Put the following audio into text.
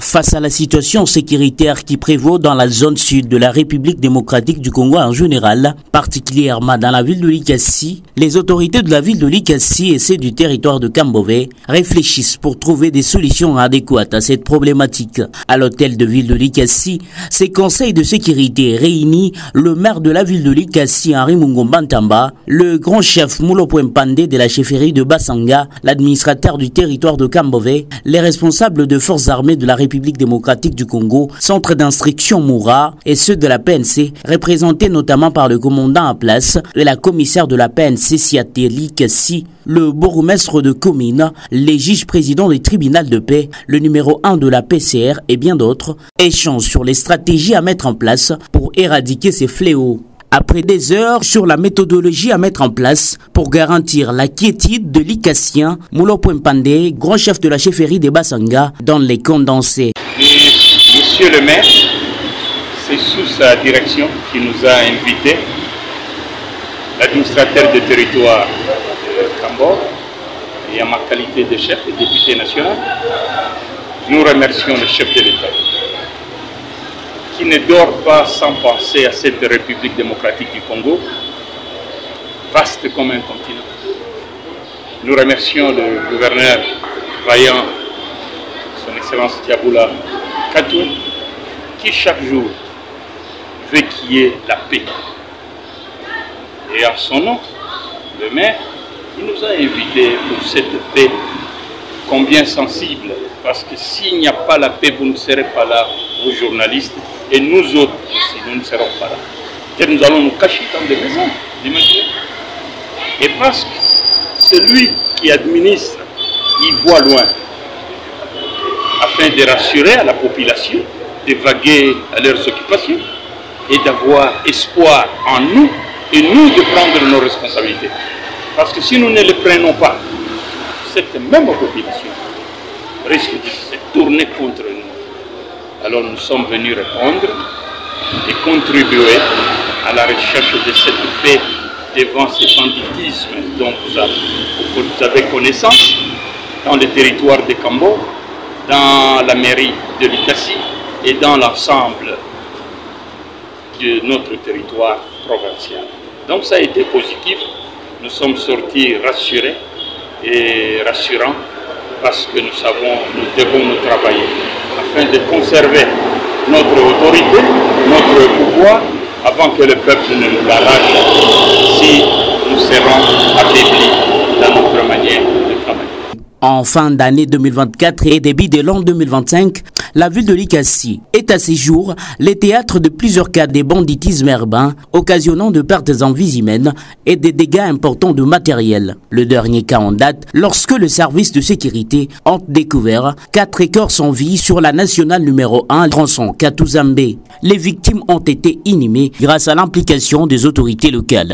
Face à la situation sécuritaire qui prévaut dans la zone sud de la République démocratique du Congo en général, particulièrement dans la ville de Likasi, les autorités de la ville de Likasi et celles du territoire de Kambové réfléchissent pour trouver des solutions adéquates à cette problématique. À l'hôtel de ville de Likasi, ces conseils de sécurité réunissent le maire de la ville de Likasi, Henri Mungomba-Ntamba, le grand chef Moulopo Mpande de la chefferie de Basanga, l'administrateur du territoire de Kambové, les responsables de forces armées de la République démocratique du Congo, centre d'instruction Moura et ceux de la PNC, représentés notamment par le commandant en place et la commissaire de la PNC Siaté Likasi, le bourgmestre de commune, les juges présidents des tribunaux de paix, le numéro 1 de la PCR et bien d'autres, échangent sur les stratégies à mettre en place pour éradiquer ces fléaux. Après des heures sur la méthodologie à mettre en place pour garantir la quiétude de l'Ikassien, Moulopo Mpande, grand chef de la chefferie des Basanga, donne les condensés. Monsieur le maire, c'est sous sa direction qui nous a invités, l'administrateur du territoire de Kambové, et en ma qualité de chef et député national, nous remercions le chef de l'État, qui ne dort pas sans penser à cette République démocratique du Congo, vaste comme un continent. Nous remercions le gouverneur vaillant, son Excellence Diaboula Katoué, qui chaque jour veut qu'il y ait la paix. Et en son nom, le maire, il nous a invités pour cette paix combien sensible, parce que s'il n'y a pas la paix, vous ne serez pas là, vous journalistes, et nous autres aussi, nous ne serons pas là. Et nous allons nous cacher dans des maisons, imaginez. Et parce que celui qui administre, il voit loin, afin de rassurer à la population, de vaguer à leurs occupations, et d'avoir espoir en nous, et nous de prendre nos responsabilités. Parce que si nous ne les prenons pas, cette même population risque de se tourner contre nous. Alors nous sommes venus répondre et contribuer à la recherche de cette paix devant ce banditisme dont vous avez connaissance dans le territoire de Kambové, dans la mairie de Likasi et dans l'ensemble de notre territoire provincial. Donc ça a été positif. Nous sommes sortis rassurés et rassurants parce que nous savons, nous devons nous travailler afin de conserver notre autorité, notre pouvoir, avant que le peuple ne nous l'arrache si nous serons affaiblis dans notre manière de travailler. En fin d'année 2024 et début de l'an 2025, la ville de Likasi est à ces jours le théâtre de plusieurs cas de banditisme urbain, occasionnant de pertes en vies humaines et des dégâts importants de matériel. Le dernier cas en date, lorsque le service de sécurité ont découvert 4 corps sans vie sur la nationale numéro 1 tronçon Katouzambé. Les victimes ont été inhumées grâce à l'implication des autorités locales.